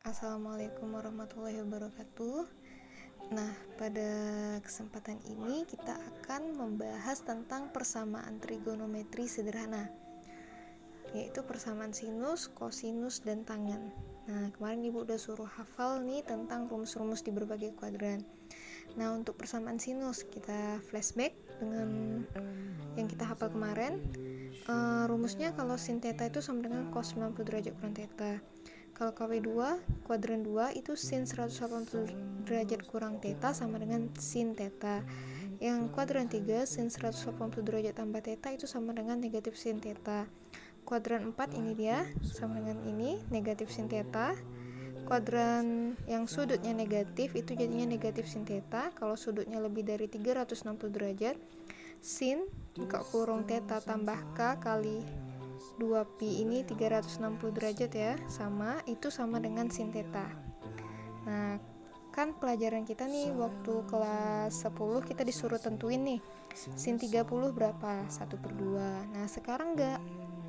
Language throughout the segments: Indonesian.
Assalamualaikum warahmatullahi wabarakatuh. Nah, pada kesempatan ini kita akan membahas tentang persamaan trigonometri sederhana, yaitu persamaan sinus, kosinus, dan tangen. Nah, kemarin Ibu udah suruh hafal nih tentang rumus-rumus di berbagai kuadran. Nah, untuk persamaan sinus kita flashback dengan yang kita hafal kemarin. Rumusnya kalau sin theta itu sama dengan cos 90 derajat kurang theta. Kalau KW2 kuadran 2 itu sin 180 derajat kurang theta sama dengan sin theta. Yang kuadran 3 sin 180 derajat tambah theta itu sama dengan negatif sin theta. Kuadran 4 ini dia sama dengan ini negatif sin theta. Kuadran yang sudutnya negatif itu jadinya negatif sin theta. Kalau sudutnya lebih dari 360 derajat, sin buka kurung theta tambah k kali 2pi ini 360 derajat ya, itu sama dengan sin theta. Nah, kan pelajaran kita nih waktu kelas 10 kita disuruh tentuin nih sin 30 berapa? 1/2. Nah, sekarang enggak.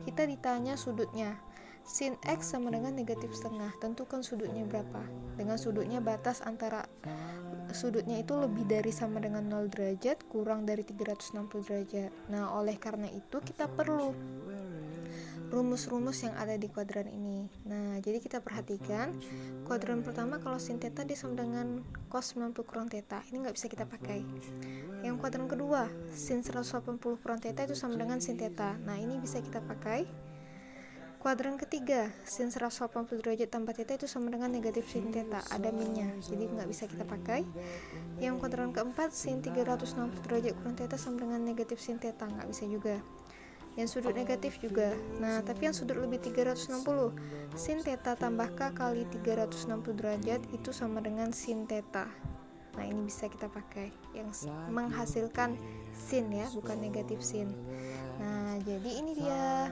Kita ditanya sudutnya. Sin x sama dengan negatif setengah. Tentukan sudutnya berapa? Dengan sudutnya batas antara sudutnya itu lebih dari sama dengan 0 derajat kurang dari 360 derajat. Nah, oleh karena itu kita perlu rumus-rumus yang ada di kuadran ini. Nah, jadi kita perhatikan kuadran pertama kalau sin theta dia sama dengan cos 90 kurang theta. Ini nggak bisa kita pakai. Yang kuadran kedua, sin 180 kurang theta itu sama dengan sin theta. Nah, ini bisa kita pakai. Kuadran ketiga, sin 180 derajat tambah theta itu sama dengan negatif sin theta, ada minnya, jadi nggak bisa kita pakai. Yang kuadran keempat, sin 360 derajat kurang theta sama dengan negatif sin theta, nggak bisa juga. Yang sudut negatif juga. Nah, tapi yang sudut lebih 360, sin theta tambah k kali 360 derajat itu sama dengan sin theta. Nah, ini bisa kita pakai yang menghasilkan sin ya, bukan negatif sin. Nah, jadi ini dia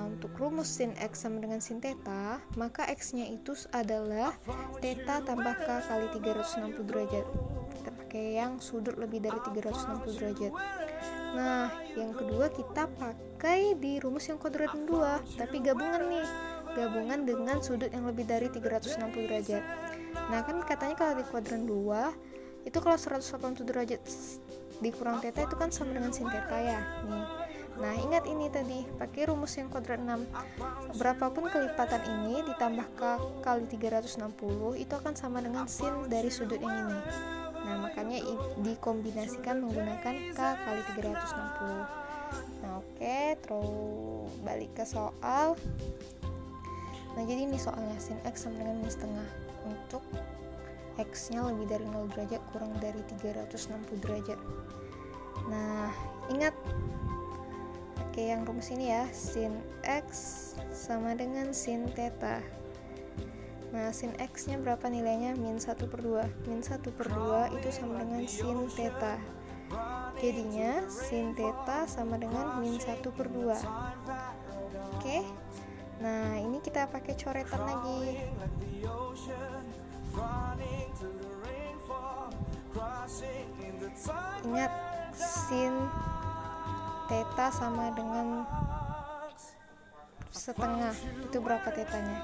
untuk rumus sin x sama dengan sin theta, maka x-nya itu adalah theta tambah k kali 360 derajat. Kita pakai yang sudut lebih dari 360 derajat. Nah, yang kedua kita pakai di rumus yang kuadran 2, tapi gabungan nih. Gabungan dengan sudut yang lebih dari 360 derajat. Nah, kan katanya kalau di kuadran 2, itu kalau 180 derajat dikurang theta itu kan sama dengan sin theta ya. Nih. Nah, ingat ini tadi, pakai rumus yang kuadran 6. Berapapun kelipatan ini ditambah k kali 360 itu akan sama dengan sin dari sudut yang ini. Nah, makanya dikombinasikan menggunakan k kali 360. Nah, oke, terus balik ke soal. Nah, jadi ini soalnya sin x sama dengan min setengah. Untuk x-nya lebih dari 0 derajat kurang dari 360 derajat. Nah, ingat pakai yang rumus ini ya, sin x sama dengan sin theta. Nah, sin x-nya berapa nilainya? Min 1/2. Min 1/2 itu sama dengan sin theta. Jadinya sin theta sama dengan min 1/2. Oke. Nah, ini kita pakai coretan lagi. Ingat, sin theta sama dengan setengah. Itu berapa tetanya?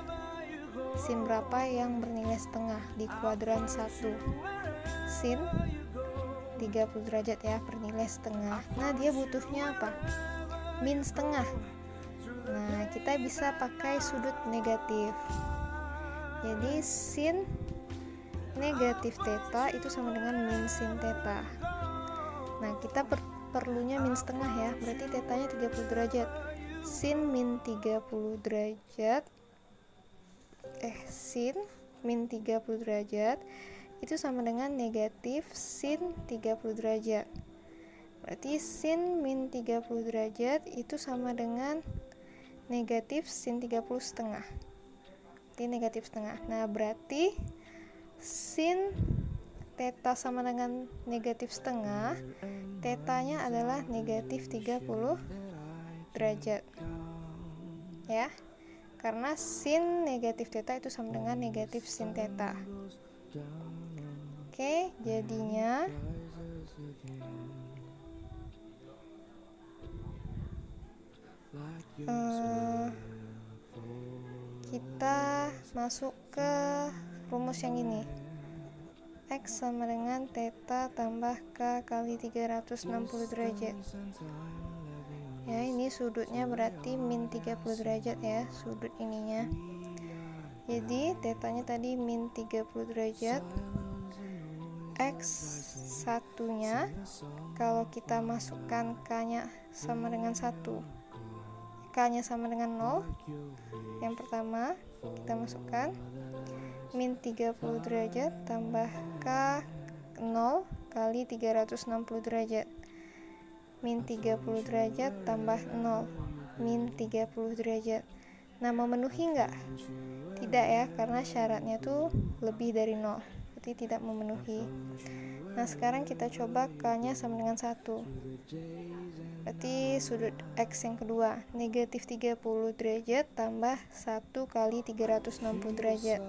Sin berapa yang bernilai setengah di kuadran 1? Sin 30 derajat ya, bernilai setengah. Nah, dia butuhnya apa? Min setengah. Nah, kita bisa pakai sudut negatif. Jadi sin negatif theta itu sama dengan min sin theta. Nah, kita perlunya min setengah ya, berarti tetanya 30 derajat. Sin min 30 derajat sin min 30 derajat itu sama dengan negatif sin 30 derajat. Berarti sin min 30 derajat itu sama dengan negatif sin 30 setengah. Berarti negatif setengah. Nah, berarti sin theta sama dengan negatif setengah, tetanya adalah negatif 30 derajat. Ya. Karena sin negatif theta itu sama dengan negatif sin theta. Oke, jadinya kita masuk ke rumus yang ini. X sama dengan theta tambah K kali 360 derajat. Ya, ini sudutnya berarti min 30 derajat ya, sudut ininya. Jadi tetanya tadi min 30 derajat. X satunya kalau kita masukkan K nya sama dengan 1, K nya sama dengan 0. Yang pertama kita masukkan min 30 derajat tambah K 0 kali 360 derajat. Min 30 derajat tambah 0, min 30 derajat. Nah, memenuhi enggak? Tidak ya, karena syaratnya tuh lebih dari 0, berarti tidak memenuhi. Nah, sekarang kita coba K nya sama dengan 1, berarti sudut X yang kedua, negatif 30 derajat tambah 1 kali 360 derajat.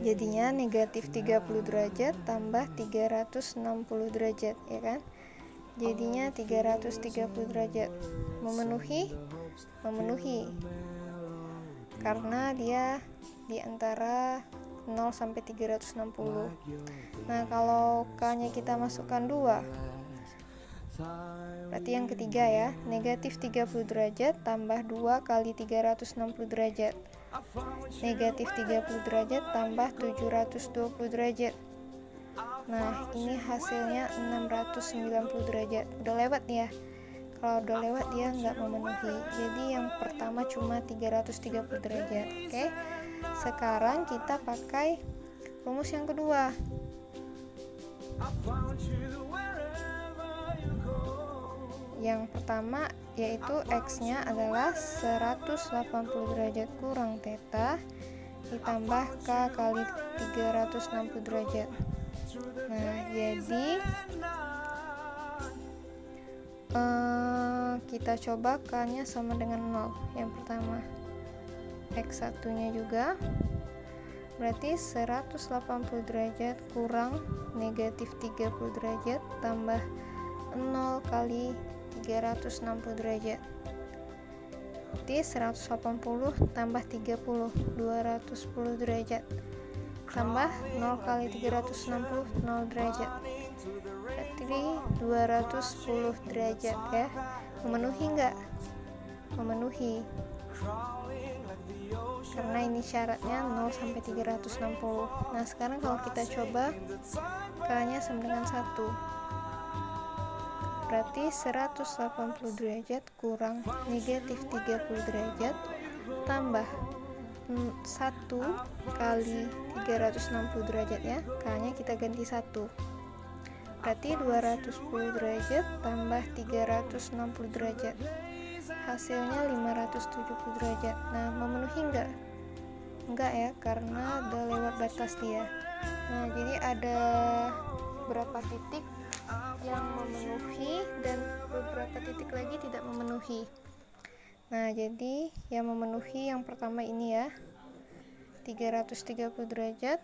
Jadinya negatif 30 derajat tambah 360 derajat, ya kan? Jadinya 330 derajat. Memenuhi? Memenuhi. Karena dia di antara 0 sampai 360. Nah, kalau K-nya kita masukkan 2, berarti yang ketiga ya, negatif 30 derajat tambah 2 kali 360 derajat. Negatif 30 derajat tambah 720 derajat. Nah, ini hasilnya 690 derajat. Udah lewat ya. Kalau udah lewat dia nggak memenuhi. Jadi yang pertama cuma 330 derajat. Oke. Sekarang kita pakai rumus yang kedua. Yang pertama yaitu X-nya adalah 180 derajat kurang theta ditambah K kali 360 derajat. Nah, jadi kita coba K-nya sama dengan 0 yang pertama. X satunya juga berarti 180 derajat kurang negatif 30 derajat tambah 0 kali 360 derajat. Berarti 180 tambah 30, 210 derajat. Tambah 0 kali 360, 0 derajat. Berarti 210 derajat ya. Memenuhi enggak? Memenuhi. Karena ini syaratnya 0 sampai 360. Nah, sekarang kalau kita coba K-nya sama dengan 1. Berarti 180 derajat kurang negatif 30 derajat tambah 1 kali 360 derajat ya. K-nya kita ganti 1. Berarti 210 derajat tambah 360 derajat. Hasilnya 570 derajat. Nah, memenuhi enggak? Enggak ya, karena udah lewat batas dia. Nah, jadi ada beberapa titik yang memenuhi dan beberapa titik lagi tidak memenuhi. Nah, jadi yang memenuhi yang pertama ini ya, 330 derajat.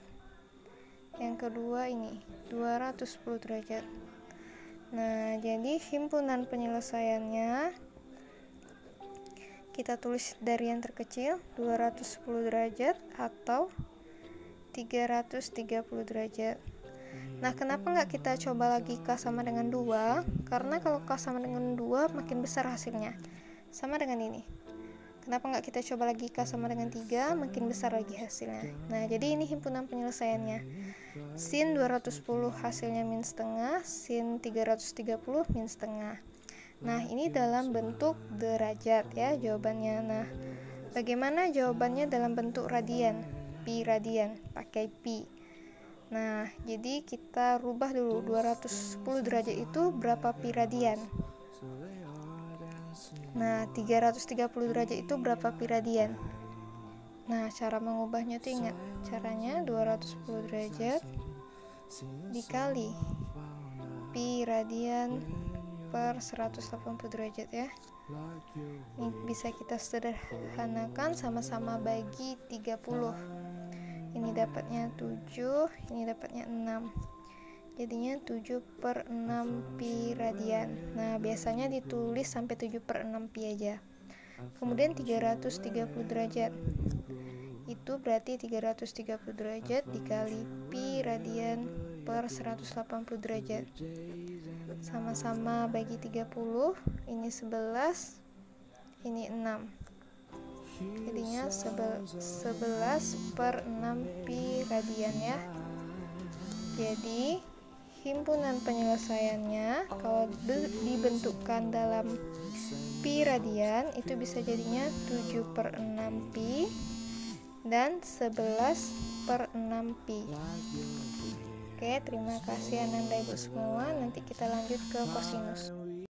Yang kedua ini 210 derajat. Nah, jadi himpunan penyelesaiannya kita tulis dari yang terkecil 210 derajat atau 330 derajat. Nah, kenapa nggak kita coba lagi K sama dengan 2? Karena kalau K sama dengan 2 makin besar hasilnya. Sama dengan ini. Kenapa nggak kita coba lagi K sama dengan 3? Makin besar lagi hasilnya. Nah, jadi ini himpunan penyelesaiannya. Sin 210 hasilnya min setengah, sin 330 min setengah. Nah, ini dalam bentuk derajat ya jawabannya. Nah, bagaimana jawabannya dalam bentuk radian? Pi radian, pakai pi. Nah, jadi kita rubah dulu 210 derajat itu berapa pi radian. Nah, 330 derajat itu berapa pi radian. Nah, cara mengubahnya tuh ingat, caranya 210 derajat dikali pi radian per 180 derajat ya. Ini bisa kita sederhanakan, sama-sama bagi 30. Ini dapatnya 7, ini dapatnya 6. Jadinya 7 per 6 pi radian. Nah, biasanya ditulis sampai 7 per 6 pi aja. Kemudian 330 derajat. Itu berarti 330 derajat dikali pi radian per 180 derajat. Sama-sama bagi 30, ini 11, ini 6. Jadinya 11 per 6 pi radian ya. Jadi himpunan penyelesaiannya kalau dibentukkan dalam pi radian itu bisa jadinya 7 per 6 pi dan 11 per 6 pi. Oke, terima kasih Ananda Ibu semua. Nanti kita lanjut ke kosinus.